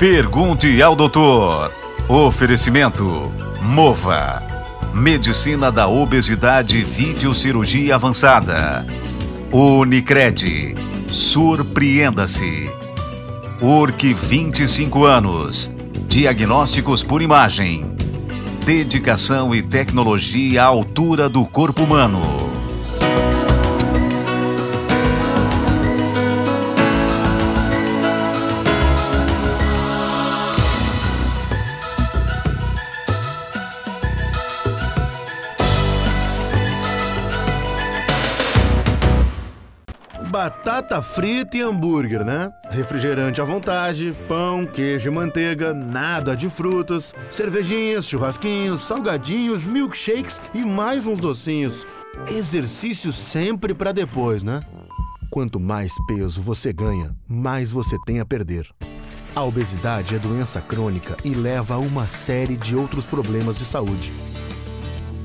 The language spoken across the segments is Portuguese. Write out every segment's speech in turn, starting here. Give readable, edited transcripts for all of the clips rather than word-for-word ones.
Pergunte ao doutor. Oferecimento Mova. Medicina da obesidade e videocirurgia avançada. Unicred. Surpreenda-se. URC 25 anos. Diagnósticos por imagem. Dedicação e tecnologia à altura do corpo humano. Batata frita e hambúrguer, né? Refrigerante à vontade, pão, queijo e manteiga, nada de frutas, cervejinhas, churrasquinhos, salgadinhos, milkshakes e mais uns docinhos. Exercício sempre pra depois, né? Quanto mais peso você ganha, mais você tem a perder. A obesidade é doença crônica e leva a uma série de outros problemas de saúde.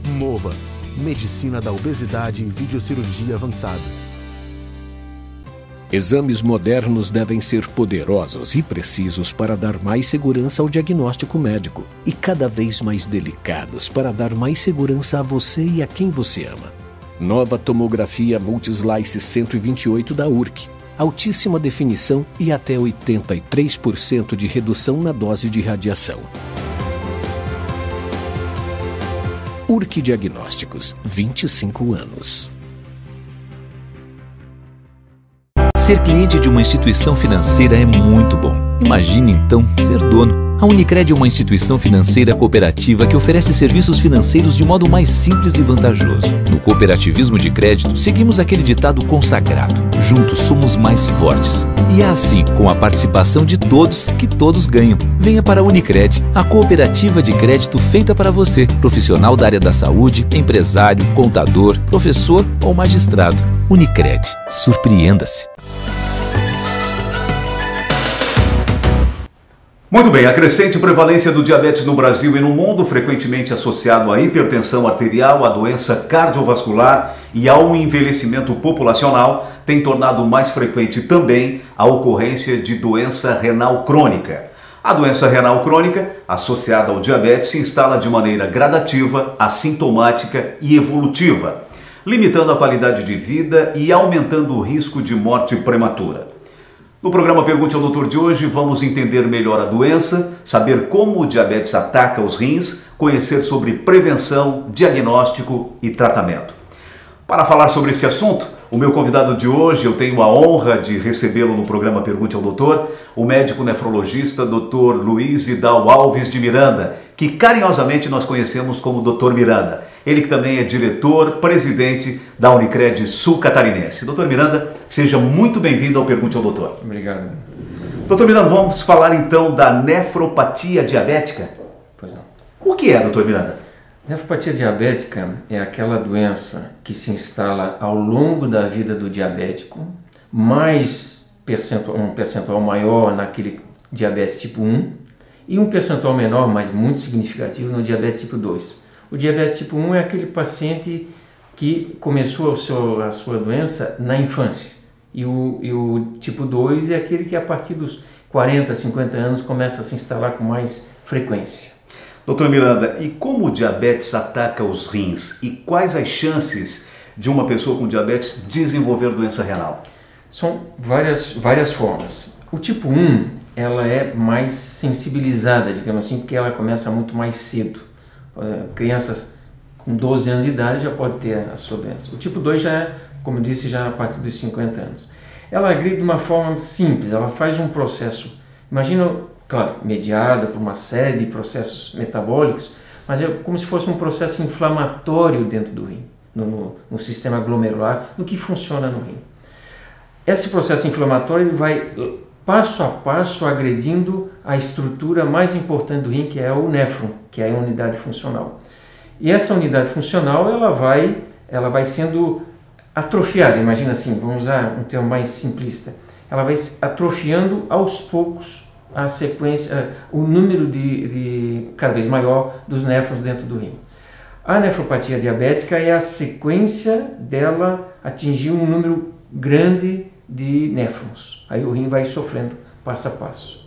Mova. Medicina da obesidade e videocirurgia avançada. Exames modernos devem ser poderosos e precisos para dar mais segurança ao diagnóstico médico e cada vez mais delicados para dar mais segurança a você e a quem você ama. Nova tomografia Multislice 128 da URC. Altíssima definição e até 83% de redução na dose de radiação. URC Diagnósticos, 25 anos. Ser cliente de uma instituição financeira é muito bom. Imagine, então, ser dono. A Unicred é uma instituição financeira cooperativa que oferece serviços financeiros de modo mais simples e vantajoso. No cooperativismo de crédito, seguimos aquele ditado consagrado: juntos somos mais fortes. E é assim, com a participação de todos, que todos ganham. Venha para a Unicred, a cooperativa de crédito feita para você, profissional da área da saúde, empresário, contador, professor ou magistrado. Unicred. Surpreenda-se. Muito bem, a crescente prevalência do diabetes no Brasil e no mundo, frequentemente associado à hipertensão arterial, à doença cardiovascular e ao envelhecimento populacional, tem tornado mais frequente também a ocorrência de doença renal crônica. A doença renal crônica, associada ao diabetes, se instala de maneira gradativa, assintomática e evolutiva, limitando a qualidade de vida e aumentando o risco de morte prematura. No programa Pergunte ao Doutor de hoje, vamos entender melhor a doença, saber como o diabetes ataca os rins, conhecer sobre prevenção, diagnóstico e tratamento. Para falar sobre este assunto, o meu convidado de hoje, eu tenho a honra de recebê-lo no programa Pergunte ao Doutor, o médico nefrologista Dr. Luiz Vidal Alves de Miranda, que carinhosamente nós conhecemos como Dr. Miranda. Ele que também é diretor, presidente da Unicred Sul Catarinense. Dr. Miranda, seja muito bem-vindo ao Pergunte ao Doutor. Obrigado. Dr. Miranda, vamos falar então da nefropatia diabética? Pois não. O que é, Dr. Miranda? Nefropatia diabética é aquela doença que se instala ao longo da vida do diabético, um percentual maior naquele diabetes tipo 1 e um percentual menor, mas muito significativo, no diabetes tipo 2. O diabetes tipo 1 é aquele paciente que começou a sua doença na infância. E o tipo 2 é aquele que a partir dos 40, 50 anos começa a se instalar com mais frequência. Doutor Miranda, e como o diabetes ataca os rins? E quais as chances de uma pessoa com diabetes desenvolver doença renal? São várias formas. O tipo 1, ela é mais sensibilizada, digamos assim, porque ela começa muito mais cedo. Crianças com 12 anos de idade já pode ter a sua doença. O tipo 2 já é, como eu disse, já a partir dos 50 anos. Ela agride de uma forma simples, ela faz um processo, imagina, claro, mediada por uma série de processos metabólicos, mas é como se fosse um processo inflamatório dentro do rim, no sistema glomerular, no que funciona no rim. Esse processo inflamatório ele vai passo a passo agredindo a estrutura mais importante do rim, que é o néfron, que é a unidade funcional. E essa unidade funcional ela vai sendo atrofiada, imagina assim, vamos usar um termo mais simplista, ela vai atrofiando aos poucos a sequência, o número de cada vez maior dos néfrons dentro do rim. A nefropatia diabética é a sequência dela atingir um número grande de néfrons. Aí o rim vai sofrendo passo a passo.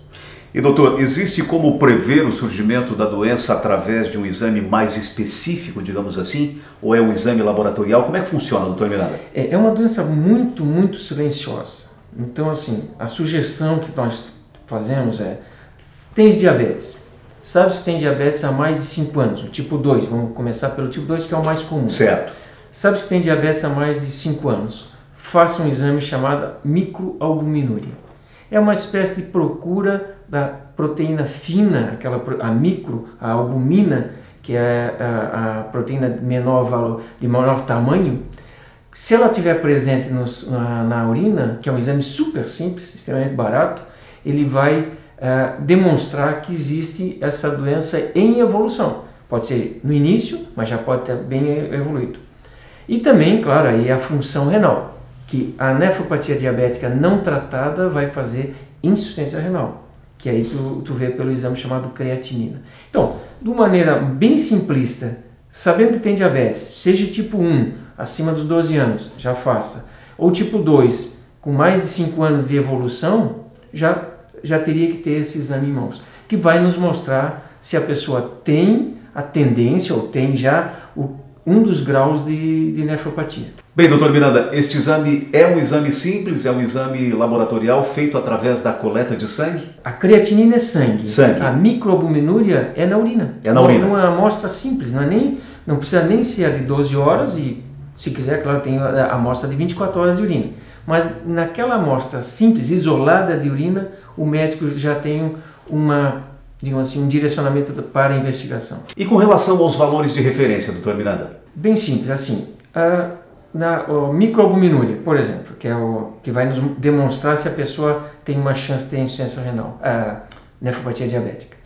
E doutor, existe como prever o surgimento da doença através de um exame mais específico, digamos assim, ou é um exame laboratorial? Como é que funciona, doutor Miranda? É uma doença muito, muito silenciosa. Então, assim, a sugestão que nós fazemos é: tens diabetes? Sabe se tem diabetes há mais de 5 anos, o tipo 2, vamos começar pelo tipo 2, que é o mais comum. Certo. Sabe se tem diabetes há mais de 5 anos? Faça um exame chamado microalbuminúria. É uma espécie de procura da proteína fina, a albumina, que é a proteína de menor tamanho. Se ela estiver presente na urina, que é um exame super simples, extremamente barato, ele vai demonstrar que existe essa doença em evolução. Pode ser no início, mas já pode estar bem evoluído. E também, claro, aí a função renal, que a nefropatia diabética não tratada vai fazer insuficiência renal, que aí tu vê pelo exame chamado creatinina. Então, de uma maneira bem simplista, sabendo que tem diabetes, seja tipo 1, acima dos 12 anos, já faça, ou tipo 2, com mais de 5 anos de evolução, já teria que ter esse exame em mãos, que vai nos mostrar se a pessoa tem a tendência ou tem já um dos graus de nefropatia. Bem, doutor Miranda, este exame é um exame simples, é um exame laboratorial feito através da coleta de sangue? A creatinina é sangue. Sangue. A microalbuminúria é na urina. É na urina. É uma amostra simples, não precisa nem ser a de 12 horas e, se quiser, claro, tem a amostra de 24 horas de urina. Mas naquela amostra simples, isolada de urina, o médico já tem digamos assim, um direcionamento para a investigação. E com relação aos valores de referência, doutor Miranda? Bem simples, assim, na microalbuminúria, por exemplo, que vai nos demonstrar se a pessoa tem uma chance de ter insuficiência renal, nefropatia diabética.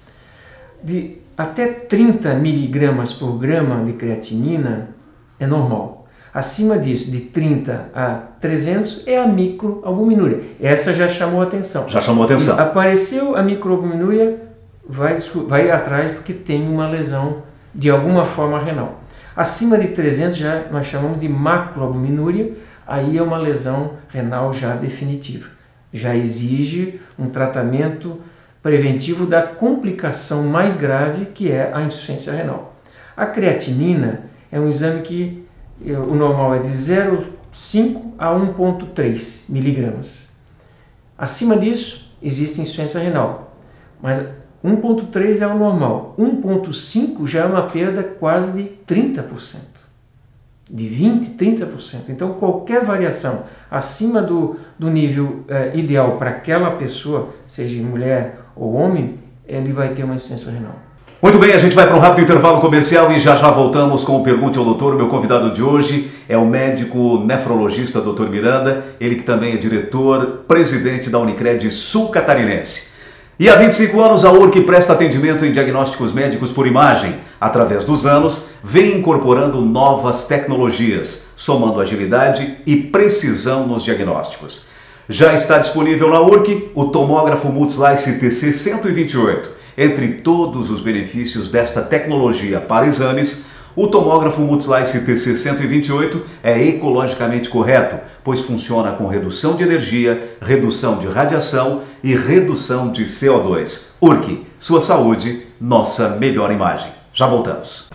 De até 30 miligramas por grama de creatinina é normal. Acima disso, de 30 a 300, é a microalbuminúria. Essa já chamou atenção. Já chamou atenção. E apareceu a microalbuminúria, vai atrás porque tem uma lesão de alguma forma renal. Acima de 300 já nós chamamos de macroalbuminúria, aí é uma lesão renal já definitiva. Já exige um tratamento preventivo da complicação mais grave, que é a insuficiência renal. A creatinina é um exame que o normal é de 0,5 a 1,3 miligramas. Acima disso existe insuficiência renal, mas 1,3 é o normal, 1,5 já é uma perda quase de 30%, de 20%, 30%. Então qualquer variação acima do nível ideal para aquela pessoa, seja mulher ou homem, ele vai ter uma insuficiência renal. Muito bem, a gente vai para um rápido intervalo comercial e já voltamos com o Pergunte ao Doutor. O meu convidado de hoje é o médico nefrologista Dr. Miranda, ele que também é diretor, presidente da Unicred Sul Catarinense. E há 25 anos, a URC presta atendimento em diagnósticos médicos por imagem. Através dos anos, vem incorporando novas tecnologias, somando agilidade e precisão nos diagnósticos. Já está disponível na URC o tomógrafo Multislice TC128. Entre todos os benefícios desta tecnologia para exames, o tomógrafo Multislice TC128 é ecologicamente correto, pois funciona com redução de energia, redução de radiação e redução de CO2. URC, sua saúde, nossa melhor imagem. Já voltamos.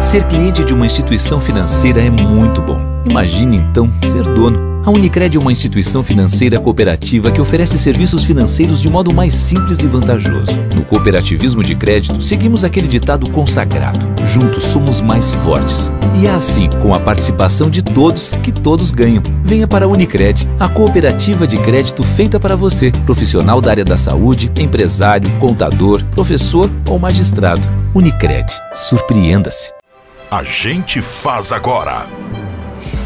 Ser cliente de uma instituição financeira é muito bom. Imagine então ser dono. A Unicred é uma instituição financeira cooperativa que oferece serviços financeiros de modo mais simples e vantajoso. No cooperativismo de crédito, seguimos aquele ditado consagrado: juntos somos mais fortes. E é assim, com a participação de todos, que todos ganham. Venha para a Unicred, a cooperativa de crédito feita para você, profissional da área da saúde, empresário, contador, professor ou magistrado. Unicred, surpreenda-se. A gente faz agora.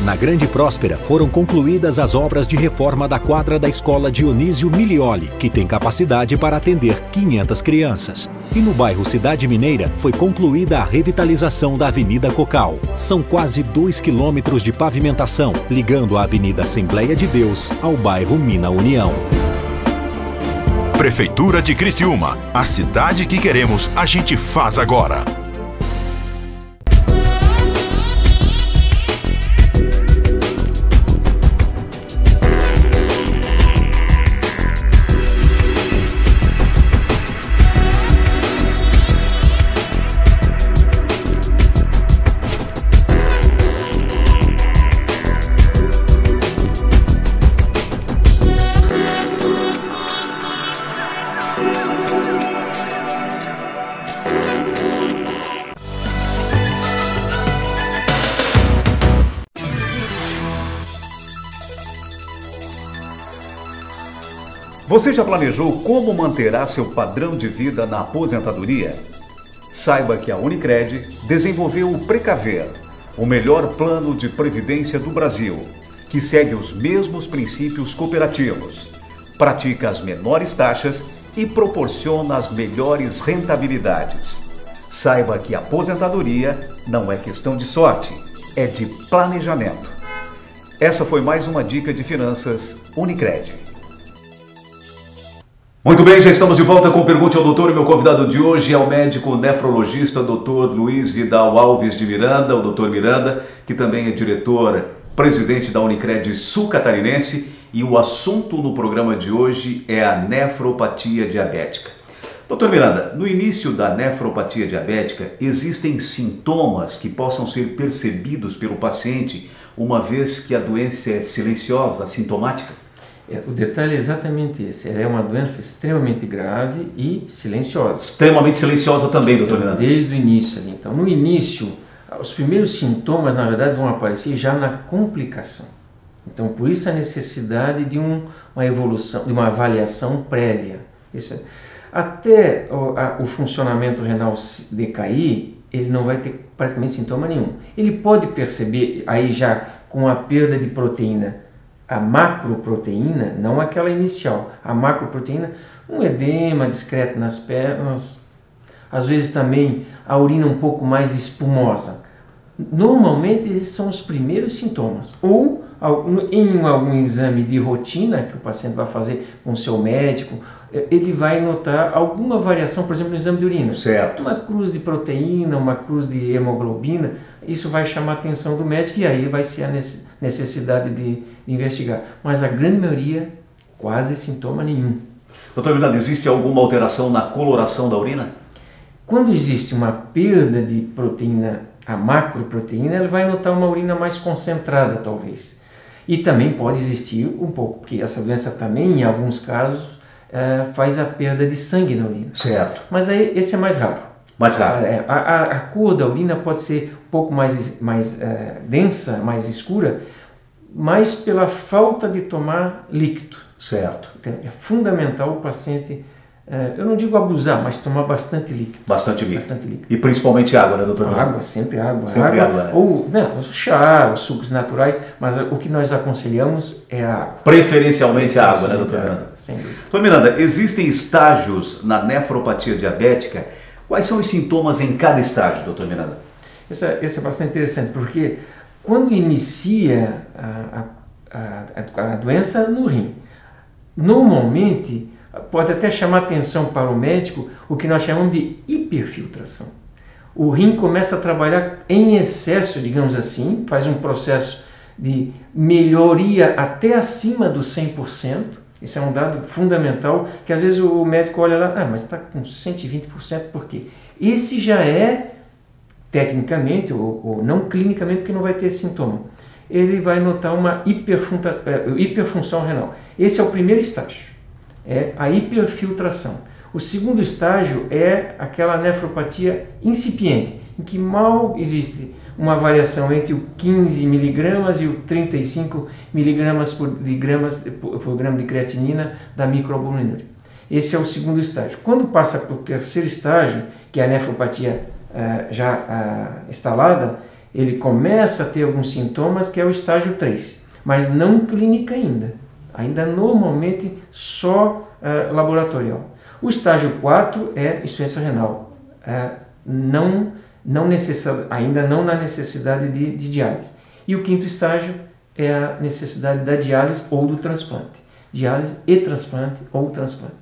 Na Grande Próspera foram concluídas as obras de reforma da quadra da Escola Dionísio Milioli, que tem capacidade para atender 500 crianças. E no bairro Cidade Mineira foi concluída a revitalização da Avenida Cocal. São quase 2 quilômetros de pavimentação, ligando a Avenida Assembleia de Deus ao bairro Mina União. Prefeitura de Criciúma, a cidade que queremos, a gente faz agora. Você já planejou como manterá seu padrão de vida na aposentadoria? Saiba que a Unicred desenvolveu o Precaver, o melhor plano de previdência do Brasil, que segue os mesmos princípios cooperativos, pratica as menores taxas e proporciona as melhores rentabilidades. Saiba que a aposentadoria não é questão de sorte, é de planejamento. Essa foi mais uma dica de finanças Unicred. Muito bem, já estamos de volta com Pergunte ao Doutor. E meu convidado de hoje é o médico nefrologista Dr. Luiz Vidal Alves de Miranda, o Dr. Miranda, que também é diretor-presidente da Unicred Sul Catarinense. E o assunto no programa de hoje é a nefropatia diabética. Dr. Miranda, no início da nefropatia diabética, existem sintomas que possam ser percebidos pelo paciente, uma vez que a doença é silenciosa, assintomática? O detalhe é exatamente esse. Ela é uma doença extremamente grave e silenciosa. Extremamente silenciosa também, doutor Miranda. Desde o início ali. Então, no início, os primeiros sintomas, na verdade, vão aparecer já na complicação. Então, por isso a necessidade de uma evolução, de uma avaliação prévia. Até o funcionamento renal decair, ele não vai ter praticamente sintoma nenhum. Ele pode perceber aí já com a perda de proteína, a macroproteína, não aquela inicial, a macroproteína, um edema discreto nas pernas, às vezes também a urina um pouco mais espumosa. Normalmente esses são os primeiros sintomas, ou em algum exame de rotina que o paciente vai fazer com o seu médico, ele vai notar alguma variação, por exemplo, no exame de urina. Certo. Uma cruz de proteína, uma cruz de hemoglobina, isso vai chamar a atenção do médico e aí vai ser a necessidade de investigar. Mas a grande maioria, quase sintoma nenhum. Doutor Miranda, existe alguma alteração na coloração da urina? Quando existe uma perda de proteína, a macroproteína, ele vai notar uma urina mais concentrada, talvez. E também pode existir um pouco, porque essa doença também, em alguns casos, faz a perda de sangue na urina. Certo. Mas aí esse é mais raro. Mais raro. A cor da urina pode ser um pouco mais densa, mais escura, mas pela falta de tomar líquido. Certo. Então, é fundamental o paciente, eu não digo abusar, mas tomar bastante líquido. Bastante líquido. E principalmente água, né, doutor? Água, sempre água. Sempre água, né? Ou o chá, os sucos naturais, mas o que nós aconselhamos é a água. Preferencialmente a água, né, doutor Miranda? Sem dúvida. Doutor Miranda, existem estágios na nefropatia diabética. Quais são os sintomas em cada estágio, doutor Miranda? Isso é bastante interessante, porque quando inicia a doença no rim, normalmente pode até chamar atenção para o médico o que nós chamamos de hiperfiltração. O rim começa a trabalhar em excesso, digamos assim, faz um processo de melhoria até acima dos 100%. Isso é um dado fundamental, que às vezes o médico olha lá, mas está com 120%, por quê? Esse já é, tecnicamente, ou não clinicamente, porque não vai ter sintoma. Ele vai notar uma hiperfunção renal. Esse é o primeiro estágio, é a hiperfiltração. O segundo estágio é aquela nefropatia incipiente, em que mal existe uma variação entre o 15 miligramas e o 35 miligramas por grama de creatinina da microalbuminuria. Esse é o segundo estágio. Quando passa para o terceiro estágio, que é a nefropatia já instalada, ele começa a ter alguns sintomas, que é o estágio 3, mas não clínica ainda. Ainda normalmente só laboratorial. O estágio 4 é insuficiência renal, ainda não na necessidade de diálise. E o quinto estágio é a necessidade da diálise ou do transplante. Diálise e transplante ou transplante.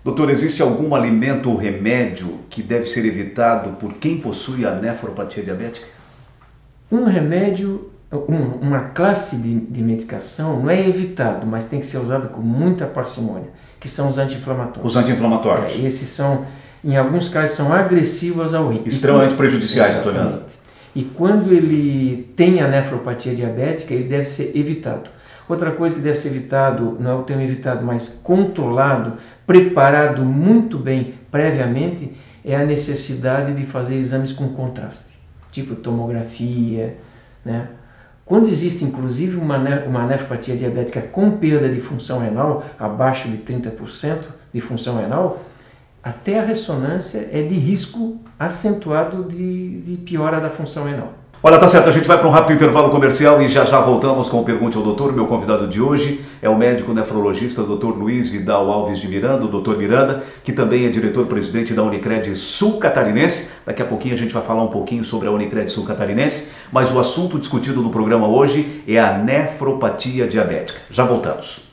Doutor, existe algum alimento ou remédio que deve ser evitado por quem possui a nefropatia diabética? Um remédio, uma classe de medicação não é evitado, mas tem que ser usado com muita parcimônia, que são os anti-inflamatórios. Os anti-inflamatórios. Esses são, em alguns casos, são agressivos ao rim. Extremamente prejudiciais, doutor Miranda. E quando ele tem a nefropatia diabética, ele deve ser evitado. Outra coisa que deve ser evitado, não é o termo evitado, mas controlado, preparado muito bem previamente, é a necessidade de fazer exames com contraste, tipo tomografia, né? Quando existe inclusive uma nefropatia diabética com perda de função renal, abaixo de 30% de função renal, até a ressonância é de risco acentuado de piora da função renal. Olha, tá certo, a gente vai para um rápido intervalo comercial e já voltamos com o Pergunte ao Doutor. Meu convidado de hoje é o médico nefrologista Dr. Luiz Vidal Alves de Miranda, o Dr. Miranda, que também é diretor-presidente da Unicred Sul Catarinense. Daqui a pouquinho a gente vai falar um pouquinho sobre a Unicred Sul Catarinense, mas o assunto discutido no programa hoje é a nefropatia diabética. Já voltamos.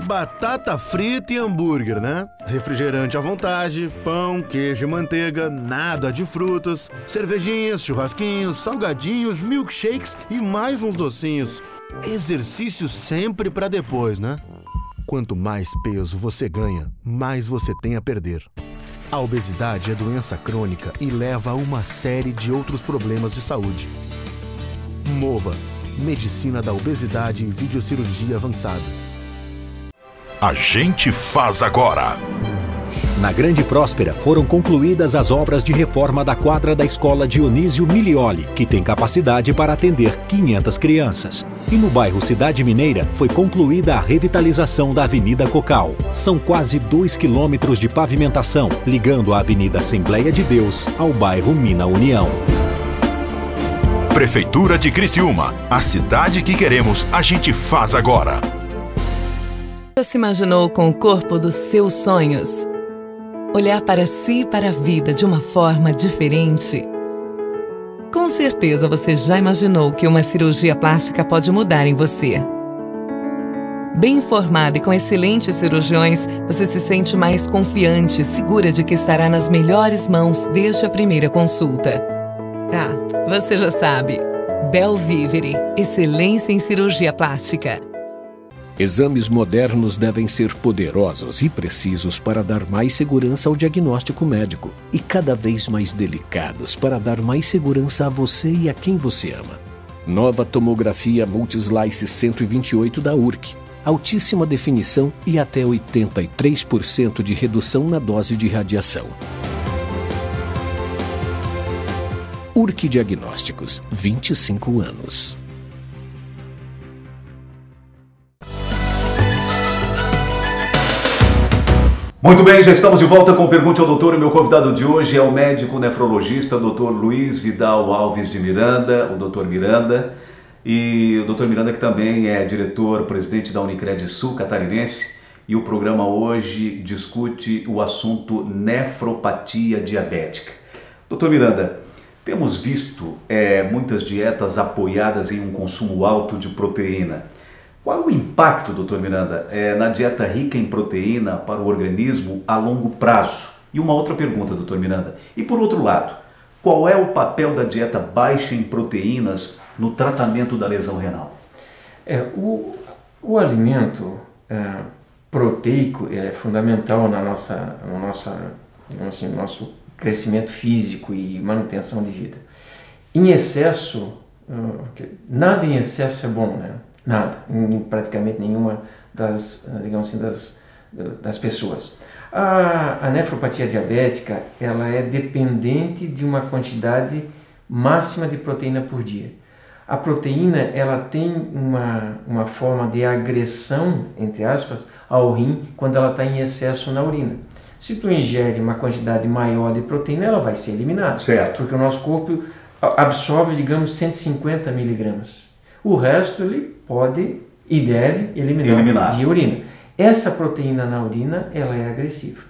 Batata frita e hambúrguer, né? Refrigerante à vontade, pão, queijo e manteiga, nada de frutas, cervejinhas, churrasquinhos, salgadinhos, milkshakes e mais uns docinhos. Exercício sempre pra depois, né? Quanto mais peso você ganha, mais você tem a perder. A obesidade é doença crônica e leva a uma série de outros problemas de saúde. MOVA, Medicina da Obesidade e Videocirurgia Avançada. A gente faz agora. Na Grande Próspera foram concluídas as obras de reforma da quadra da escola Dionísio Milioli, que tem capacidade para atender 500 crianças. E no bairro Cidade Mineira foi concluída a revitalização da Avenida Cocal. São quase 2 quilômetros de pavimentação, ligando a Avenida Assembleia de Deus ao bairro Mina União. Prefeitura de Criciúma. A cidade que queremos, a gente faz agora. Já se imaginou com o corpo dos seus sonhos? Olhar para si e para a vida de uma forma diferente? Com certeza você já imaginou que uma cirurgia plástica pode mudar em você. Bem informada e com excelentes cirurgiões, você se sente mais confiante, segura de que estará nas melhores mãos desde a primeira consulta. Ah, você já sabe. Belvivere, excelência em cirurgia plástica. Exames modernos devem ser poderosos e precisos para dar mais segurança ao diagnóstico médico e cada vez mais delicados para dar mais segurança a você e a quem você ama. Nova tomografia Multislice 128 da URC. Altíssima definição e até 83% de redução na dose de radiação. URC Diagnósticos, 25 anos. Muito bem, já estamos de volta com o Pergunte ao Doutor e meu convidado de hoje é o médico nefrologista Dr. Luiz Vidal Alves de Miranda, o Dr. Miranda, e o Dr. Miranda que também é diretor-presidente da Unicred Sul Catarinense, e o programa hoje discute o assunto nefropatia diabética. Dr. Miranda, temos visto muitas dietas apoiadas em um consumo alto de proteína. Qual o impacto, doutor Miranda, na dieta rica em proteína para o organismo a longo prazo? E uma outra pergunta, doutor Miranda. E por outro lado, qual é o papel da dieta baixa em proteínas no tratamento da lesão renal? O alimento proteico é fundamental no nosso crescimento físico e manutenção de vida. Em excesso, nada em excesso é bom, né? Nada, em praticamente nenhuma das pessoas. A nefropatia diabética, ela é dependente de uma quantidade máxima de proteína por dia. A proteína, ela tem uma forma de agressão, entre aspas, ao rim quando ela está em excesso na urina. Se tu ingere uma quantidade maior de proteína, ela vai ser eliminada. Certo. Porque o nosso corpo absorve, digamos, 150 miligramas. O resto ele pode e deve eliminar via urina. Essa proteína na urina, ela é agressiva.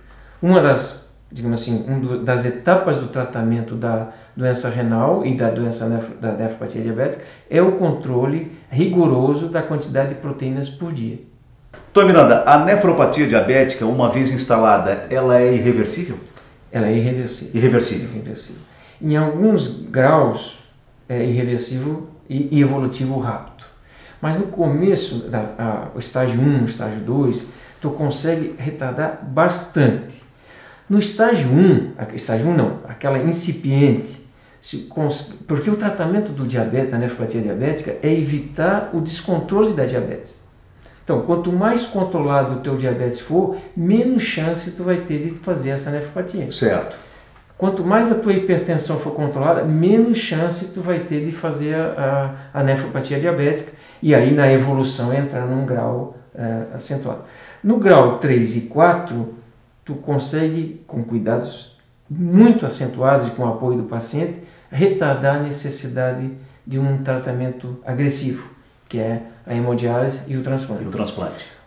Uma das, digamos assim, das etapas do tratamento da doença renal e da doença da nefropatia diabética é o controle rigoroso da quantidade de proteínas por dia. Doutor Miranda, a nefropatia diabética, uma vez instalada, ela é irreversível? Ela é irreversível. Irreversível. Em alguns graus é irreversível e evolutivo rápido. Mas no começo, o estágio 1, o estágio 2, tu consegue retardar bastante. No estágio 1, aquela incipiente, porque o tratamento do diabetes, da nefropatia diabética, é evitar o descontrole da diabetes. Então, quanto mais controlado o teu diabetes for, menos chance tu vai ter de fazer essa nefropatia. Certo. Quanto mais a tua hipertensão for controlada, menos chance tu vai ter de fazer a nefropatia diabética, e aí na evolução entrar num grau acentuado. No grau 3 e 4, tu consegue, com cuidados muito acentuados e com o apoio do paciente, retardar a necessidade de um tratamento agressivo, que é a hemodiálise e o transplante.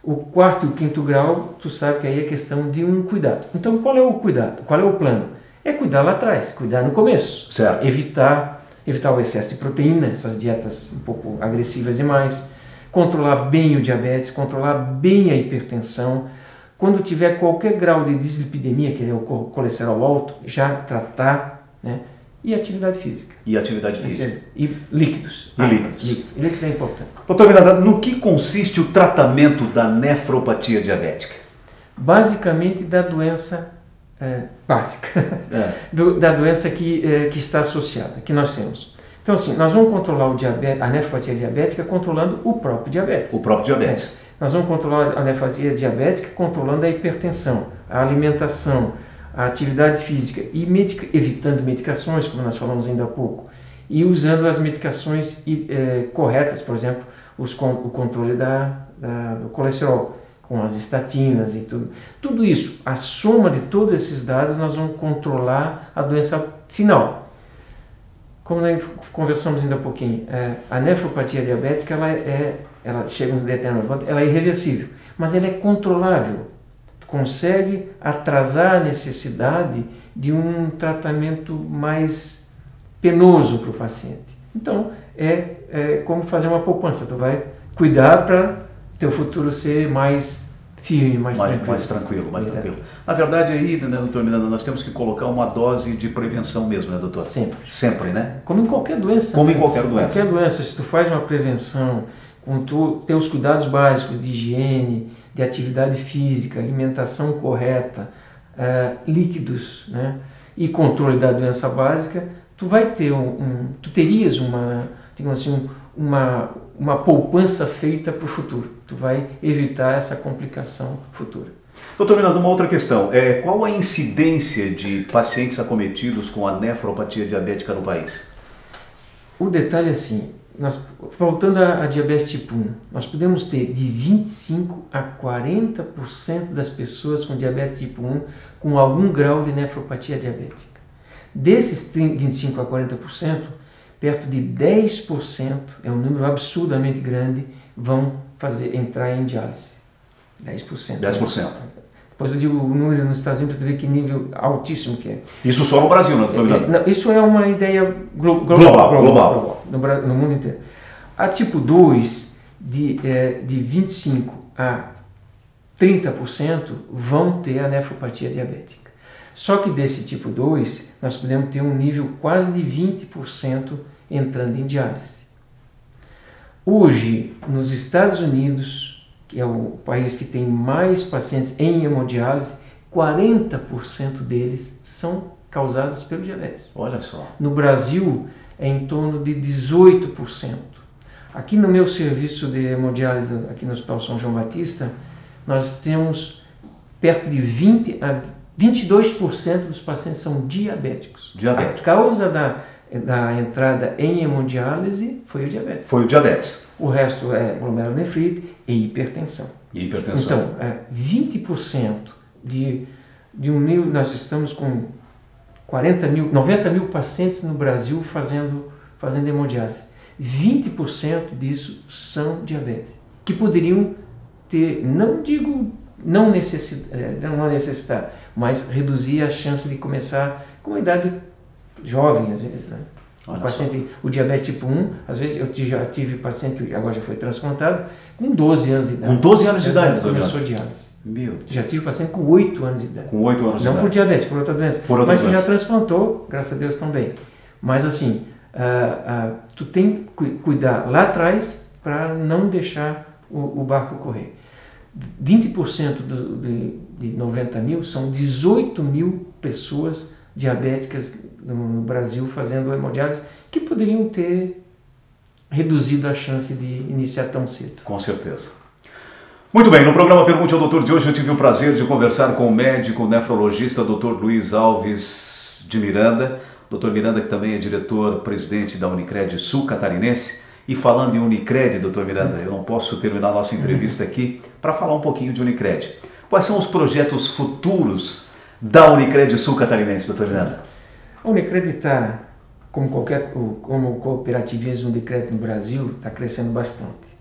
O 4º e o 5º grau, tu sabe que aí é questão de um cuidado. Então, qual é o cuidado? Qual é o plano? É cuidar lá atrás, cuidar no começo. Certo. Evitar o excesso de proteína, essas dietas um pouco agressivas demais, controlar bem o diabetes, controlar bem a hipertensão. Quando tiver qualquer grau de dislipidemia, que é o colesterol alto, já tratar, né? E atividade física. E líquidos. Líquido é importante. Doutor Miranda, no que consiste o tratamento da nefropatia diabética? Basicamente da doença básica, da doença que está associada, que nós temos. Então assim, nós vamos controlar a nefropatia diabética controlando o próprio diabetes. Nós vamos controlar a nefropatia diabética controlando a hipertensão, a alimentação, a atividade física e evitando medicações, como nós falamos ainda há pouco, e usando as medicações corretas, por exemplo, o controle do colesterol, com as estatinas e tudo. Tudo isso, a soma de todos esses dados, nós vamos controlar a doença final. Como nós conversamos ainda há pouquinho, a nefropatia diabética, ela chega a um determinado ponto, ela é irreversível, mas ela é controlável. Consegue atrasar a necessidade de um tratamento mais penoso para o paciente. Então, é como fazer uma poupança. Tu vai cuidar para teu futuro ser mais firme, mais tranquilo. Na verdade, aí, né, doutor Miranda, nós temos que colocar uma dose de prevenção mesmo, né, doutor? Sempre, né? Como em qualquer doença. Qualquer doença, se tu faz uma prevenção, com teus cuidados básicos de higiene, de atividade física, alimentação correta, líquidos, né, e controle da doença básica, tu vai ter tu terias digamos assim, uma poupança feita para o futuro. Tu vai evitar essa complicação futura. Doutor Miranda, uma outra questão. Qual a incidência de pacientes acometidos com a nefropatia diabética no país? O detalhe é assim, voltando à diabetes tipo 1, nós podemos ter de 25% a 40% das pessoas com diabetes tipo 1 com algum grau de nefropatia diabética. Desses 25% a 40%, perto de 10%, é um número absurdamente grande, vão entrar em diálise. 10%. Depois eu digo o número nos Estados Unidos, para ver que nível altíssimo que é. Isso só no Brasil, né, doutor? Não, isso é uma ideia global. No mundo inteiro. A tipo 2, de 25% a 30% vão ter a nefropatia diabética. Só que desse tipo 2, nós podemos ter um nível quase de 20% entrando em diálise. Hoje, nos Estados Unidos, que é o país que tem mais pacientes em hemodiálise, 40% deles são causados pelo diabetes. Olha só. No Brasil, é em torno de 18%. Aqui no meu serviço de hemodiálise, aqui no Hospital São João Batista, nós temos perto de 22% dos pacientes são diabéticos. A causa da entrada em hemodiálise foi o diabetes. O resto é glomerulonefrite e hipertensão. Então, 20% de nós estamos com 90 mil pacientes no Brasil fazendo hemodiálise. 20% disso são diabetes, que poderiam ter, não necessitar, mas reduzir a chance de começar com uma idade jovem, às vezes, né? O diabetes tipo 1, às vezes eu já tive paciente, agora já foi transplantado, com 12 anos de idade. Com 12 anos de idade, começou diálise. Meu Deus. Já tive paciente com 8 anos de idade. Com 8 anos de idade. Não por diabetes, por outra doença. Mas que já transplantou, graças a Deus também. Mas assim, tu tem que cuidar lá atrás para não deixar o barco correr. 20% de 90 mil são 18 mil pessoas diabéticas no Brasil fazendo hemodiálise que poderiam ter reduzido a chance de iniciar tão cedo. Com certeza. Muito bem, no programa Pergunte ao Doutor de hoje eu tive o prazer de conversar com o médico nefrologista Dr. Luiz Alves de Miranda. Dr. Miranda, que também é diretor-presidente da Unicred Sul Catarinense. E falando em Unicred, Dr. Miranda, eu não posso terminar a nossa entrevista aqui para falar um pouquinho de Unicred. Quais são os projetos futuros da Unicred Sul Catarinense, Dr. Miranda? A Unicred está, como o cooperativismo de crédito no Brasil, está crescendo bastante.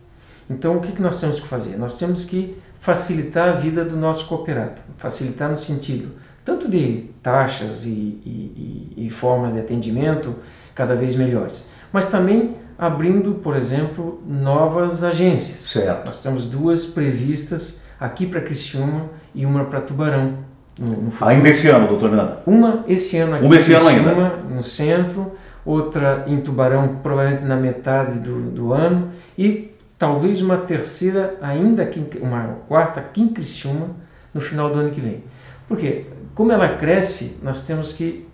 Então, o que nós temos que fazer? Nós temos que facilitar a vida do nosso cooperado. Facilitar no sentido tanto de taxas e formas de atendimento cada vez melhores, mas também abrindo, por exemplo, novas agências. Certo. Nós temos 2 previstas aqui para Criciúma e uma para Tubarão. No ainda esse ano, doutor Miranda? Uma esse ano aqui em Criciúma, no centro, outra em Tubarão, provavelmente na metade do ano, e talvez uma terceira, ainda aqui, uma quarta aqui em Criciúma, no final do ano que vem. Por quê? Como ela cresce, nós temos que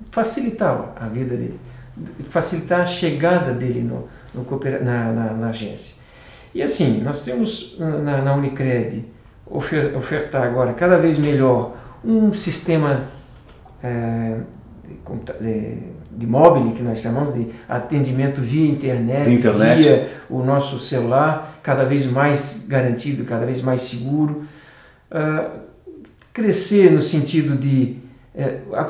facilitar a vida dele, facilitar a chegada dele na agência. E assim, nós temos na Unicred ofertar agora cada vez melhor um sistema de mobile, que nós chamamos de atendimento via internet, via o nosso celular, cada vez mais garantido, cada vez mais seguro. Crescer no sentido de...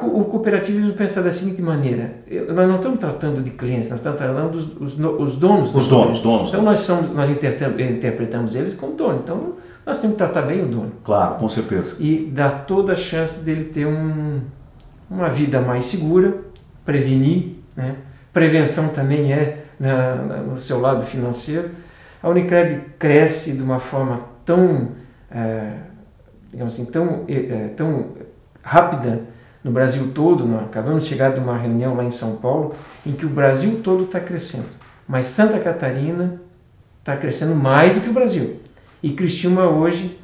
o cooperativismo pensa da seguinte maneira: nós não estamos tratando de clientes, nós estamos tratando os donos. Os donos. Então nós interpretamos eles como dono. Então nós temos que tratar bem o dono. Claro, com certeza. E dar toda a chance dele ter uma vida mais segura, prevenir, né? Prevenção também no seu lado financeiro. A Unicred cresce de uma forma tão, digamos assim, tão rápida no Brasil todo. Nós acabamos de chegar de uma reunião lá em São Paulo, em que o Brasil todo está crescendo, mas Santa Catarina está crescendo mais do que o Brasil. E Criciúma hoje,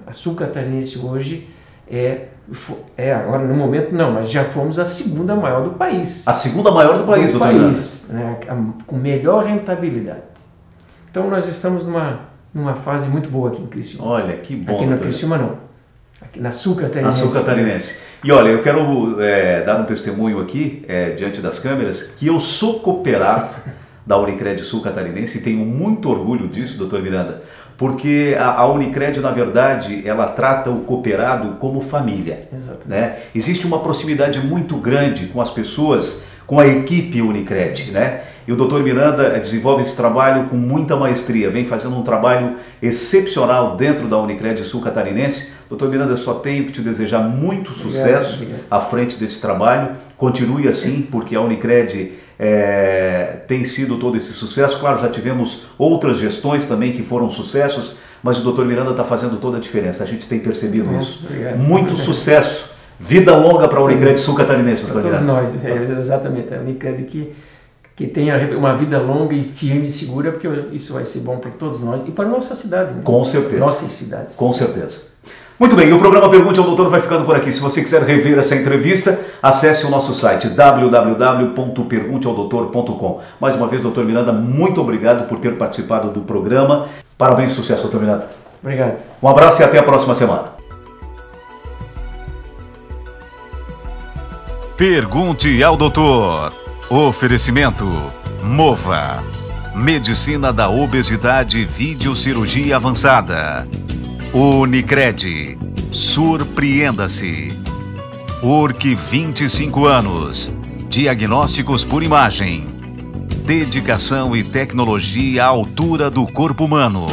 a Sul Catarinense hoje agora no momento não, mas já fomos a segunda maior do país. A segunda maior do país, doutor Miranda. Né, com melhor rentabilidade. Então nós estamos numa fase muito boa aqui em Criciúma. Olha, que bom. Aqui na Criciúma não. Aqui na Sul Catarinense. Na Sul Catarinense. E olha, eu quero dar um testemunho aqui, diante das câmeras, que eu sou cooperado da Unicred Sul Catarinense e tenho muito orgulho disso, doutor Miranda, porque a Unicred, na verdade, ela trata o cooperado como família. Exatamente. Né? Existe uma proximidade muito grande com as pessoas, com a equipe Unicred, né? E o doutor Miranda desenvolve esse trabalho com muita maestria, vem fazendo um trabalho excepcional dentro da Unicred Sul Catarinense. Doutor Miranda, só tenho que te desejar muito sucesso à frente desse trabalho. Continue assim, porque a Unicred tem sido todo esse sucesso. Claro, já tivemos outras gestões também que foram sucessos, mas o doutor Miranda está fazendo toda a diferença. A gente tem percebido isso. Obrigado. Muito sucesso. Vida longa para a Unicred Sul Catarinense, doutor Miranda. Todos nós, exatamente. A Unicred que tenha uma vida longa e firme e segura, porque isso vai ser bom para todos nós e para a nossa cidade. Né? Com certeza. Nossas cidades. Com certeza. Muito bem, e o programa Pergunte ao Doutor vai ficando por aqui. Se você quiser rever essa entrevista, acesse o nosso site www.pergunteaodoutor.com. Mais uma vez, doutor Miranda, muito obrigado por ter participado do programa. Parabéns e sucesso, doutor Miranda. Obrigado. Um abraço e até a próxima semana. Pergunte ao Doutor. Oferecimento Mova. Medicina da obesidade, videocirurgia avançada. Unicred. Surpreenda-se. URC 25 anos. Diagnósticos por imagem. Dedicação e tecnologia à altura do corpo humano.